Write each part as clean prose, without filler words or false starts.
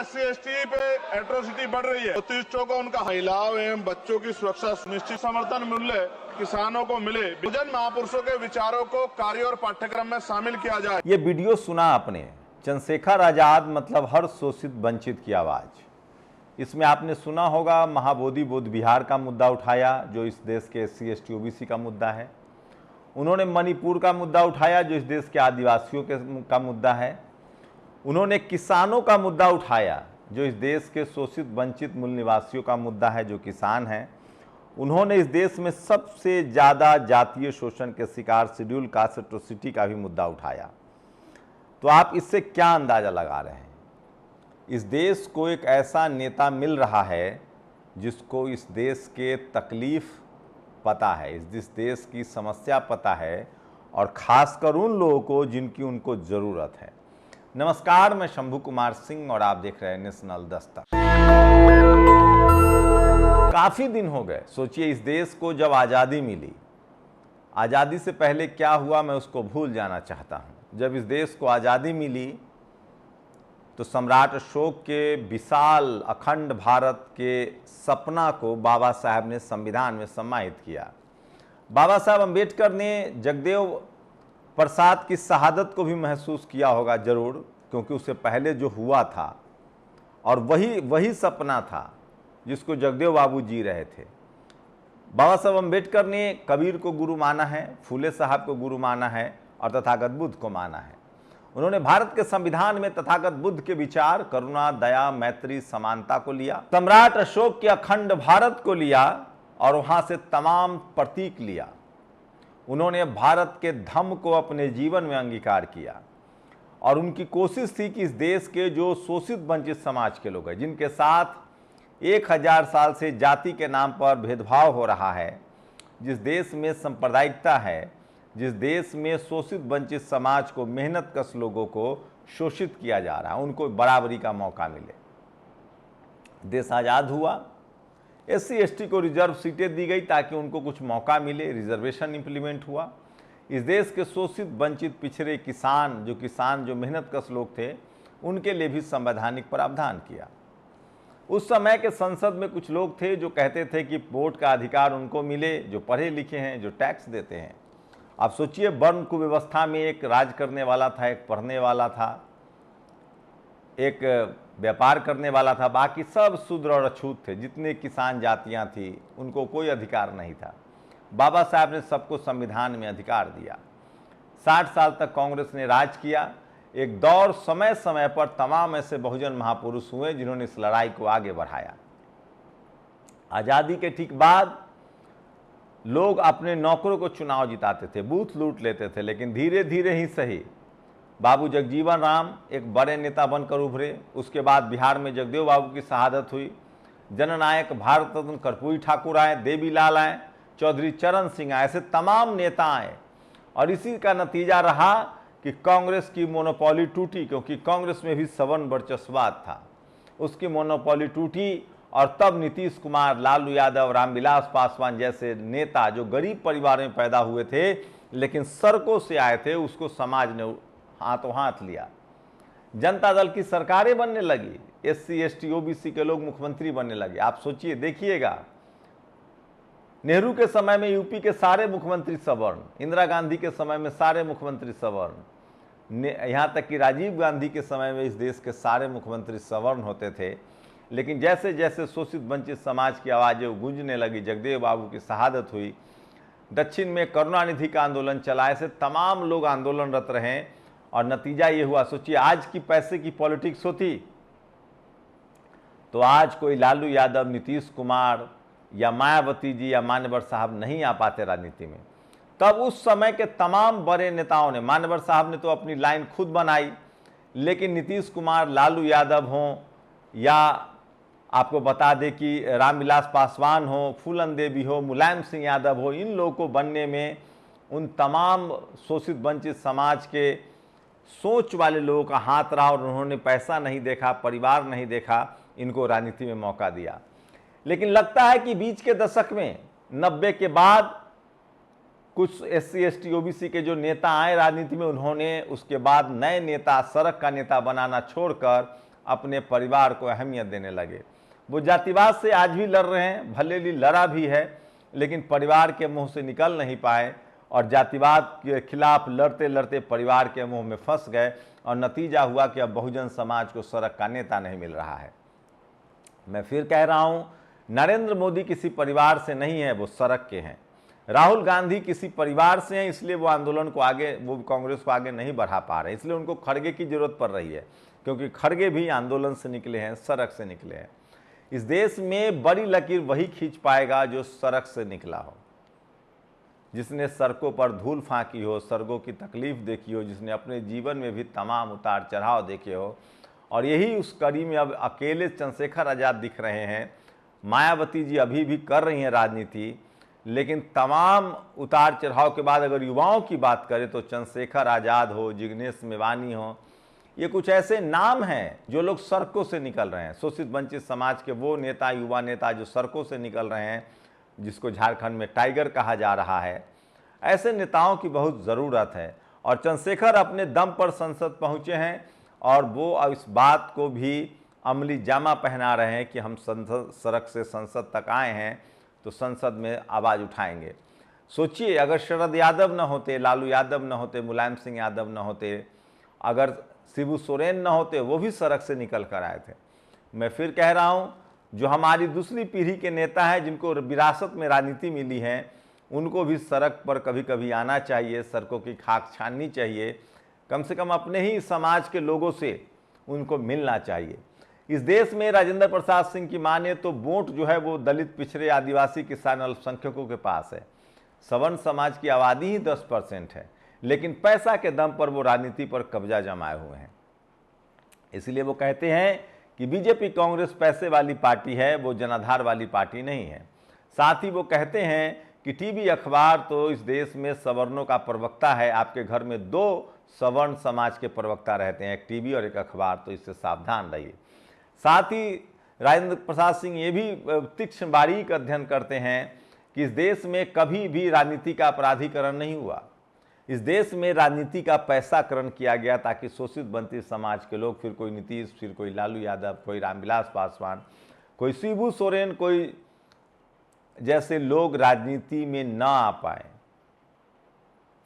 SC/ST पे atrocity बढ़ रही है तो 30 चौका उनका महिलाओं एवं बच्चों की सुरक्षा सुनिश्चित, समर्थन मूल्य किसानों को मिले, जन महापुरुषों के विचारों को कार्य और पाठ्यक्रम में शामिल किया जाए। ये वीडियो सुना आपने, चंद्रशेखर आजाद मतलब हर शोषित वंचित की आवाज। इसमें आपने सुना होगा महाबोधि बोध विहार का मुद्दा उठाया जो इस देश के SC/ST OBC का मुद्दा है। उन्होंने मणिपुर का मुद्दा उठाया जो इस देश के आदिवासियों का मुद्दा है। उन्होंने किसानों का मुद्दा उठाया जो इस देश के शोषित वंचित मूल निवासियों का मुद्दा है, जो किसान हैं। उन्होंने इस देश में सबसे ज़्यादा जातीय शोषण के शिकार शेड्यूल कास्ट एट्रोसिटी का भी मुद्दा उठाया। तो आप इससे क्या अंदाज़ा लगा रहे हैं? इस देश को एक ऐसा नेता मिल रहा है जिसको इस देश के तकलीफ पता है, इस देश की समस्या पता है, और ख़ासकर उन लोगों को जिनकी उनको ज़रूरत है। नमस्कार, मैं शंभू कुमार सिंह और आप देख रहे हैं नेशनल दस्तक। काफ़ी दिन हो गए, सोचिए इस देश को जब आज़ादी मिली, आज़ादी से पहले क्या हुआ मैं उसको भूल जाना चाहता हूँ। जब इस देश को आज़ादी मिली तो सम्राट अशोक के विशाल अखंड भारत के सपना को बाबा साहब ने संविधान में समाहित किया। बाबा साहब अम्बेडकर ने जगदेव प्रसाद की शहादत को भी महसूस किया होगा जरूर, क्योंकि उससे पहले जो हुआ था और वही सपना था जिसको जगदेव बाबू जी रहे थे। बाबा साहब अम्बेडकर ने कबीर को गुरु माना है, फूले साहब को गुरु माना है और तथागत बुद्ध को माना है। उन्होंने भारत के संविधान में तथागत बुद्ध के विचार करुणा, दया, मैत्री, समानता को लिया, सम्राट अशोक के अखंड भारत को लिया और वहां से तमाम प्रतीक लिया। उन्होंने भारत के धम्म को अपने जीवन में अंगीकार किया और उनकी कोशिश थी कि इस देश के जो शोषित वंचित समाज के लोग हैं, जिनके साथ 1000 साल से जाति के नाम पर भेदभाव हो रहा है, जिस देश में सांप्रदायिकता है, जिस देश में शोषित वंचित समाज को, मेहनत कश लोगों को शोषित किया जा रहा है, उनको बराबरी का मौका मिले। देश आज़ाद हुआ, SC/ST को रिजर्व सीटें दी गई ताकि उनको कुछ मौका मिले, रिजर्वेशन इंप्लीमेंट हुआ। इस देश के शोषित वंचित पिछड़े किसान जो मेहनत कश लोग थे, उनके लिए भी संवैधानिक प्रावधान किया। उस समय के संसद में कुछ लोग थे जो कहते थे कि वोट का अधिकार उनको मिले जो पढ़े लिखे हैं, जो टैक्स देते हैं। आप सोचिए, वर्ण कुव्यवस्था में एक राज करने वाला था, एक पढ़ने वाला था, एक व्यापार करने वाला था, बाकी सब शूद्र और अछूत थे। जितने किसान जातियां थी उनको कोई अधिकार नहीं था। बाबा साहब ने सबको संविधान में अधिकार दिया। 60 साल तक कांग्रेस ने राज किया। एक दौर समय समय पर तमाम ऐसे बहुजन महापुरुष हुए जिन्होंने इस लड़ाई को आगे बढ़ाया। आज़ादी के ठीक बाद लोग अपने नौकरों को चुनाव जिताते थे, बूथ लूट लेते थे, लेकिन धीरे धीरे ही सही बाबू जगजीवन राम एक बड़े नेता बनकर उभरे। उसके बाद बिहार में जगदेव बाबू की शहादत हुई। जननायक भारत रत्न कर्पूरी ठाकुर आए, देवीलाल आए, चौधरी चरण सिंह आए, ऐसे तमाम नेता आए और इसी का नतीजा रहा कि कांग्रेस की मोनोपोली टूटी, क्योंकि कांग्रेस में भी सवर्ण वर्चस्ववाद था। उसकी मोनोपोली टूटी और तब नीतीश कुमार, लालू यादव, रामविलास पासवान जैसे नेता जो गरीब परिवार में पैदा हुए थे लेकिन सड़कों से आए थे, उसको समाज ने हाथों हाथ लिया। जनता दल की सरकारें बनने लगी, SC/ST OBC के लोग मुख्यमंत्री बनने लगे। आप सोचिए, देखिएगा, नेहरू के समय में यूपी के सारे मुख्यमंत्री सवर्ण, इंदिरा गांधी के समय में सारे मुख्यमंत्री सवर्ण, यहाँ तक कि राजीव गांधी के समय में इस देश के सारे मुख्यमंत्री सवर्ण होते थे। लेकिन जैसे जैसे शोषित वंचित समाज की आवाज़ें गूंजने लगी, जगदेव बाबू की शहादत हुई, दक्षिण में करुणानिधि का आंदोलन चला, ऐसे तमाम लोग आंदोलनरत रहे और नतीजा ये हुआ। सोचिए, आज की पैसे की पॉलिटिक्स होती तो आज कोई लालू यादव, नीतीश कुमार या मायावती जी या मान्यवर साहब नहीं आ पाते राजनीति में। तब उस समय के तमाम बड़े नेताओं ने, मान्यवर साहब ने तो अपनी लाइन खुद बनाई, लेकिन नीतीश कुमार, लालू यादव हों या आपको बता दें कि रामविलास पासवान हो, फूलन देवी हो, मुलायम सिंह यादव हो, इन लोगों को बनने में उन तमाम शोषित वंचित समाज के सोच वाले लोगों का हाथ रहा और उन्होंने पैसा नहीं देखा, परिवार नहीं देखा, इनको राजनीति में मौका दिया। लेकिन लगता है कि बीच के दशक में 90 के बाद कुछ SC/ST OBC के जो नेता आए राजनीति में, उन्होंने उसके बाद नए नेता, सड़क का नेता बनाना छोड़कर अपने परिवार को अहमियत देने लगे। वो जातिवाद से आज भी लड़ रहे हैं, भले ही लड़ा भी है, लेकिन परिवार के मुंह से निकल नहीं पाए और जातिवाद के खिलाफ लड़ते लड़ते परिवार के मुंह में फंस गए और नतीजा हुआ कि अब बहुजन समाज को सड़क का नेता नहीं मिल रहा है। मैं फिर कह रहा हूं, नरेंद्र मोदी किसी परिवार से नहीं है, वो सड़क के हैं। राहुल गांधी किसी परिवार से हैं, इसलिए वो आंदोलन को आगे, वो कांग्रेस को आगे नहीं बढ़ा पा रहे, इसलिए उनको खड़गे की जरूरत पड़ रही है, क्योंकि खड़गे भी आंदोलन से निकले हैं, सड़क से निकले हैं। इस देश में बड़ी लकीर वही खींच पाएगा जो सड़क से निकला हो, जिसने सड़कों पर धूल फांकी हो, सड़कों की तकलीफ देखी हो, जिसने अपने जीवन में भी तमाम उतार चढ़ाव देखे हो। और यही उस कड़ी में अब अकेले चंद्रशेखर आज़ाद दिख रहे हैं। मायावती जी अभी भी कर रही हैं राजनीति, लेकिन तमाम उतार चढ़ाव के बाद अगर युवाओं की बात करें तो चंद्रशेखर आज़ाद हो, जिग्नेश मेवानी हो, ये कुछ ऐसे नाम हैं जो लोग सड़कों से निकल रहे हैं। शोषित वंचित समाज के वो नेता, युवा नेता जो सड़कों से निकल रहे हैं, जिसको झारखंड में टाइगर कहा जा रहा है, ऐसे नेताओं की बहुत ज़रूरत है। और चंद्रशेखर अपने दम पर संसद पहुँचे हैं और वो अब इस बात को भी अमली जामा पहना रहे हैं कि हम सड़क से संसद तक आए हैं तो संसद में आवाज़ उठाएंगे। सोचिए, अगर शरद यादव न होते, लालू यादव न होते, मुलायम सिंह यादव न होते, अगर शिबू सोरेन न होते, वो भी सड़क से निकल कर आए थे। मैं फिर कह रहा हूँ, जो हमारी दूसरी पीढ़ी के नेता हैं, जिनको विरासत में राजनीति मिली है, उनको भी सड़क पर कभी कभी आना चाहिए, सड़कों की खाक छाननी चाहिए, कम से कम अपने ही समाज के लोगों से उनको मिलना चाहिए। इस देश में राजेंद्र प्रसाद सिंह की माने तो वोट जो है वो दलित, पिछड़े, आदिवासी, किसान, अल्पसंख्यकों के पास है। सवर्ण समाज की आबादी ही 10% है, लेकिन पैसा के दम पर वो राजनीति पर कब्जा जमाए हुए हैं। इसलिए वो कहते हैं कि बीजेपी कांग्रेस पैसे वाली पार्टी है, वो जनाधार वाली पार्टी नहीं है। साथ ही वो कहते हैं कि टीवी अखबार तो इस देश में सवर्णों का प्रवक्ता है, आपके घर में 2 सवर्ण समाज के प्रवक्ता रहते हैं, एक टीवी और एक अखबार, तो इससे सावधान रहिए। साथ ही राजेंद्र प्रसाद सिंह ये भी तीक्ष्ण बारीक अध्ययन करते हैं कि इस देश में कभी भी राजनीति का अपराधीकरण नहीं हुआ। इस देश में राजनीति का पैसाकरण किया गया ताकि शोषित वंचित समाज के लोग, फिर कोई नीतीश, फिर कोई लालू यादव, कोई रामविलास पासवान, कोई शिबू सोरेन, कोई जैसे लोग राजनीति में ना आ पाए,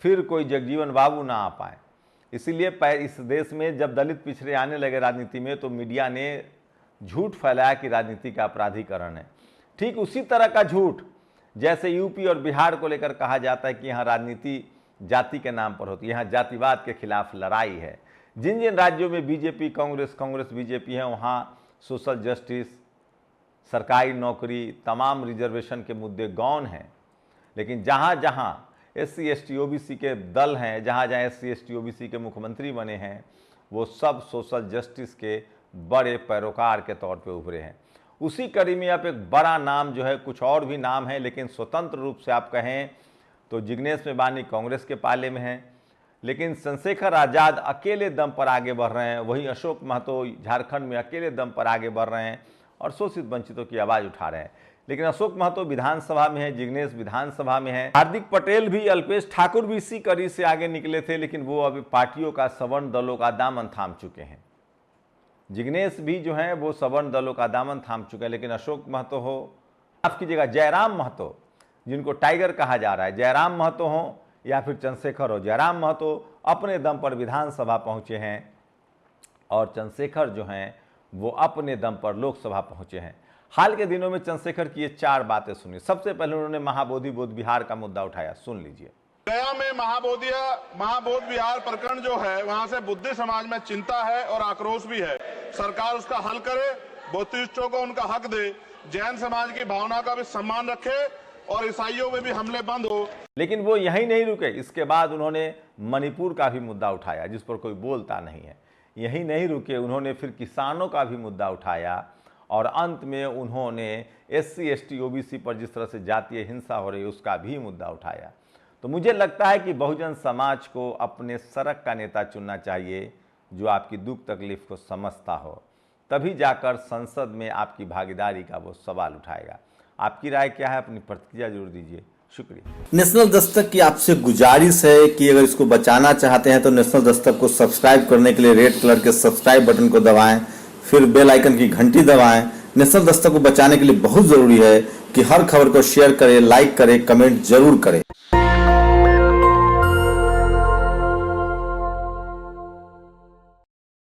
फिर कोई जगजीवन बाबू ना आ पाए। इसीलिए इस देश में जब दलित पिछड़े आने लगे राजनीति में, तो मीडिया ने झूठ फैलाया कि राजनीति का अपराधीकरण है। ठीक उसी तरह का झूठ जैसे यूपी और बिहार को लेकर कहा जाता है कि यहाँ राजनीति जाति के नाम पर होती है, यहाँ जातिवाद के खिलाफ लड़ाई है। जिन जिन राज्यों में बीजेपी कांग्रेस बीजेपी है, वहाँ सोशल जस्टिस, सरकारी नौकरी, तमाम रिजर्वेशन के मुद्दे गौण हैं। लेकिन जहाँ जहाँ SC ST OBC के दल हैं, जहाँ जहाँ SC ST OBC के मुख्यमंत्री बने हैं, वो सब सोशल जस्टिस के बड़े पैरोकार के तौर पे उभरे हैं। उसी कड़ी में अब एक बड़ा नाम जो है, कुछ और भी नाम है, लेकिन स्वतंत्र रूप से आप कहें तो जिग्नेश मेवानी कांग्रेस के पाले में हैं, लेकिन चंद्रशेखर आज़ाद अकेले दम पर आगे बढ़ रहे हैं। वहीं अशोक महतो झारखंड में अकेले दम पर आगे बढ़ रहे हैं और शोषित वंचितों की आवाज़ उठा रहे हैं। लेकिन अशोक महतो विधानसभा में है, जिग्नेश विधानसभा में है, हार्दिक पटेल भी, अल्पेश ठाकुर भी इसी कड़ी से आगे निकले थे, लेकिन वो अभी पार्टियों का, सवर्ण दलों का दामन थाम चुके हैं। जिग्नेश भी जो है वो सवर्ण दलों का दामन थाम चुके हैं। लेकिन अशोक महतो हो, माफ कीजिएगा, जयराम महतो, जिनको टाइगर कहा जा रहा है, जयराम महतो हो या फिर चंद्रशेखर हो, जयराम महतो अपने दम पर विधानसभा पहुंचे हैं और चंद्रशेखर जो हैं वो अपने दम पर लोकसभा पहुंचे हैं। हाल के दिनों में चंद्रशेखर की ये 4 बातें सुनी। सबसे पहले उन्होंने महाबोधि बोध विहार का मुद्दा उठाया, सुन लीजिए। गया में महाबोध विहार प्रकरण जो है, वहां से बुद्धि समाज में चिंता है और आक्रोश भी है। सरकार उसका हल करे, बौद्धिस्टों को उनका हक दे, जैन समाज की भावना का भी सम्मान रखे और ईसाइयों में भी हमले बंद हो। लेकिन वो यहीं नहीं रुके, इसके बाद उन्होंने मणिपुर का भी मुद्दा उठाया, जिस पर कोई बोलता नहीं है। यहीं नहीं रुके, उन्होंने फिर किसानों का भी मुद्दा उठाया और अंत में उन्होंने SC ST OBC पर जिस तरह से जातीय हिंसा हो रही है उसका भी मुद्दा उठाया। तो मुझे लगता है कि बहुजन समाज को अपने सड़क का नेता चुनना चाहिए जो आपकी दुख तकलीफ को समझता हो, तभी जाकर संसद में आपकी भागीदारी का वो सवाल उठाएगा। आपकी राय क्या है? अपनी प्रतिक्रिया जरूर दीजिए। शुक्रिया। नेशनल दस्तक की आपसे गुजारिश है कि अगर इसको बचाना चाहते हैं तो नेशनल दस्तक को सब्सक्राइब करने के लिए रेड कलर के सब्सक्राइब बटन को दबाएं, फिर बेल आइकन की घंटी दबाएं। नेशनल दस्तक को बचाने के लिए बहुत जरूरी है कि हर खबर को शेयर करें, लाइक करें, कमेंट जरूर करें।